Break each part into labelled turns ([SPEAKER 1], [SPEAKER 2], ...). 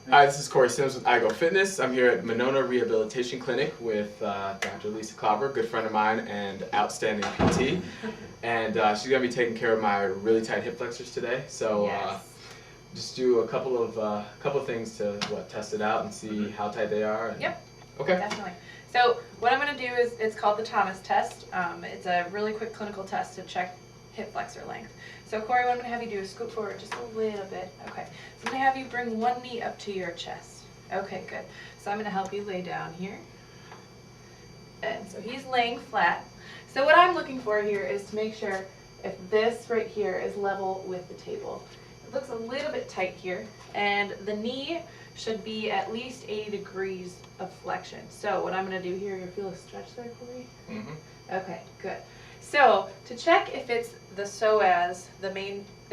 [SPEAKER 1] Hi, this is Corey Sims with iGo Fitness. I'm here at Monona Rehabilitation Clinic with Dr. Lisa Clobber, good friend of mine and outstanding PT. And she's going to be taking care of my really tight hip flexors today. So just do a couple of things to test it out and see how tight they are. And,
[SPEAKER 2] yep.
[SPEAKER 1] Okay.
[SPEAKER 2] Definitely. So what I'm going to do is, it's called the Thomas test. It's a really quick clinical test to check hip flexor length. So Corey, what I'm going to have you do is scoot forward just a little bit. Okay. So I'm going to have you bring one knee up to your chest. Okay, good. So I'm going to help you lay down here. And so he's laying flat. So what I'm looking for here is to make sure if this right here is level with the table. It looks a little bit tight here, and the knee should be at least 80 degrees of flexion. So what I'm going to do here, you feel a stretch there, Corey? Mm-hmm. Okay, good. So to check if it's the psoas, the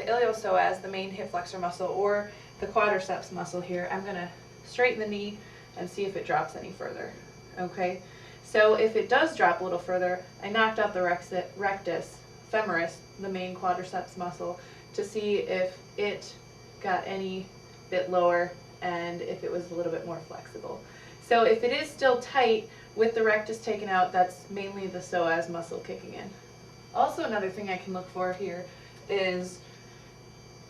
[SPEAKER 2] iliopsoas, the main hip flexor muscle, or the quadriceps muscle here, I'm going to straighten the knee and see if it drops any further. Okay? So if it does drop a little further, I knocked out the rectus femoris, the main quadriceps muscle, to see if it got any bit lower and if it was a little bit more flexible. So if it is still tight with the rectus taken out, that's mainly the psoas muscle kicking in. Also, another thing I can look for here is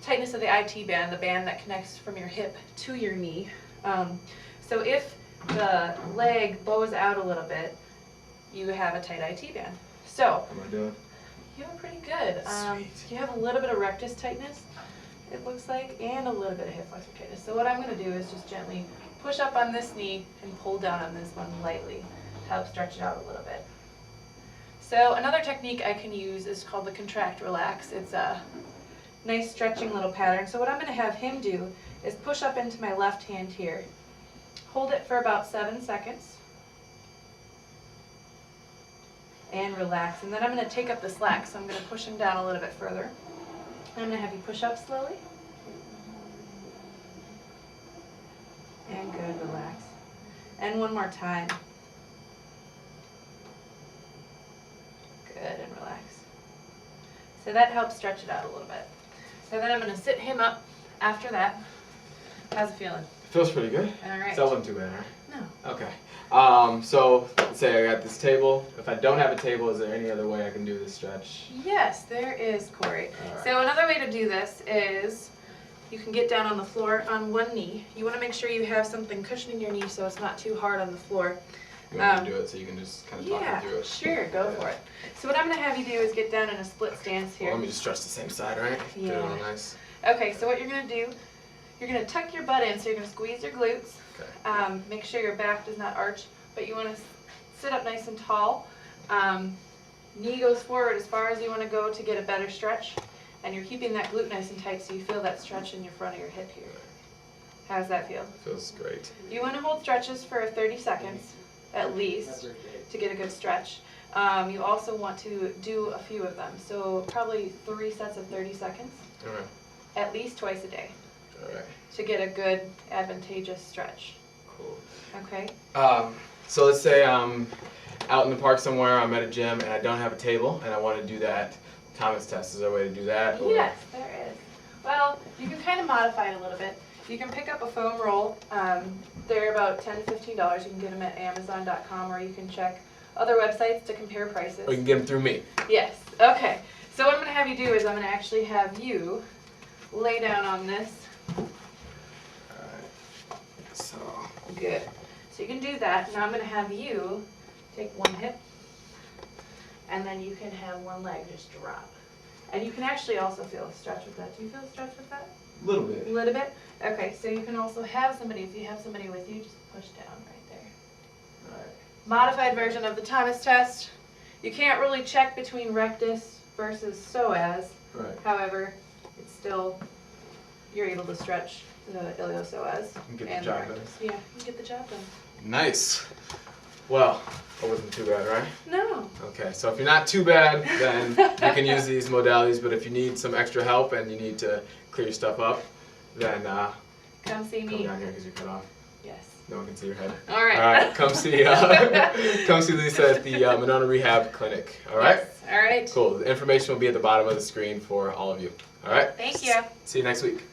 [SPEAKER 2] tightness of the IT band, the band that connects from your hip to your knee. So if the leg bows out a little bit, you have a tight IT band. So,
[SPEAKER 1] How am I doing?
[SPEAKER 2] you're doing pretty good.
[SPEAKER 1] Sweet.
[SPEAKER 2] You have a little bit of rectus tightness, it looks like, and a little bit of hip flexor tightness. So what I'm going to do is just gently push up on this knee and pull down on this one lightly to help stretch it out a little bit. So another technique I can use is called the contract relax. It's a nice stretching little pattern. So what I'm going to have him do is push up into my left hand here. Hold it for about 7 seconds. And relax. And then I'm going to take up the slack. So I'm going to push him down a little bit further. I'm going to have you push up slowly. And good, relax. And one more time. Good, and relax. So that helps stretch it out a little bit. So then I'm going to sit him up after that. How's it feeling?
[SPEAKER 1] Feels pretty good.
[SPEAKER 2] All right.
[SPEAKER 1] So that wasn't too bad, right?
[SPEAKER 2] No.
[SPEAKER 1] Okay. So let's say I got this table. If I don't have a table, is there any other way I can do this stretch?
[SPEAKER 2] Yes, there is, Corey.
[SPEAKER 1] All right.
[SPEAKER 2] So another way to do this is you can get down on the floor on one knee. You want to make sure you have something cushioning your knee so it's not too hard on the floor.
[SPEAKER 1] You want me to do it so you can just kind of talk me through it?
[SPEAKER 2] Sure, go for it. So what I'm going to have you do is get down in a split stance here.
[SPEAKER 1] Well, let me just stretch the same side, right?
[SPEAKER 2] Yeah.
[SPEAKER 1] Get it all nice.
[SPEAKER 2] Okay, so what you're going to do, you're going to tuck your butt in, so you're going to squeeze your glutes.
[SPEAKER 1] Okay.
[SPEAKER 2] Make sure your back does not arch, but you want to sit up nice and tall. Knee goes forward as far as you want to go to get a better stretch, and you're keeping that glute nice and tight so you feel that stretch in your front of your hip here. How does that feel?
[SPEAKER 1] Feels great.
[SPEAKER 2] You want to hold stretches for 30 seconds at least to get a good stretch. You also want to do a few of them, so probably 3 sets of 30 seconds,
[SPEAKER 1] All right.
[SPEAKER 2] at least twice a day,
[SPEAKER 1] All right.
[SPEAKER 2] to get a good advantageous stretch.
[SPEAKER 1] Cool.
[SPEAKER 2] Okay?
[SPEAKER 1] So let's say I'm out in the park somewhere, I'm at a gym, and I don't have a table, and I want to do that Thomas test. Is there a way to do that? Or?
[SPEAKER 2] Yes, there is. Well, you can kind of modify it a little bit. You can pick up a foam roll. They're about $10 to $15. You can get them at Amazon.com, or you can check other websites to compare prices.
[SPEAKER 1] Or you can get them through me.
[SPEAKER 2] Yes. Okay. So what I'm going to have you do is I'm going to actually have you lay down on this.
[SPEAKER 1] Alright. So.
[SPEAKER 2] Good. So you can do that. Now I'm going to have you take one hip, and then you can have one leg just drop. And you can actually also feel a stretch with that. Do you feel a stretch with that?
[SPEAKER 1] A little bit.
[SPEAKER 2] A little bit? Okay, so you can also have somebody, if you have somebody with you, just push down right there.
[SPEAKER 1] Alright.
[SPEAKER 2] Modified version of the Thomas test. You can't really check between rectus versus psoas.
[SPEAKER 1] Right.
[SPEAKER 2] However, it's still, you're able to stretch the iliopsoas
[SPEAKER 1] And get the
[SPEAKER 2] and
[SPEAKER 1] job
[SPEAKER 2] the rectus. Yeah, you can get the job done.
[SPEAKER 1] Nice. Well, that wasn't too bad, right?
[SPEAKER 2] No.
[SPEAKER 1] Okay, so if you're not too bad, then you can use these modalities, but if you need some extra help and you need to clear your stuff up, then
[SPEAKER 2] Come see
[SPEAKER 1] come
[SPEAKER 2] me.
[SPEAKER 1] down here because you're cut off.
[SPEAKER 2] Yes.
[SPEAKER 1] No one can see your head.
[SPEAKER 2] All right.
[SPEAKER 1] All right, come see Lisa at the Monona Rehab Clinic. All right?
[SPEAKER 2] Yes. All right.
[SPEAKER 1] Cool. The information will be at the bottom of the screen for all of you. All right?
[SPEAKER 2] Thank you.
[SPEAKER 1] See you next week.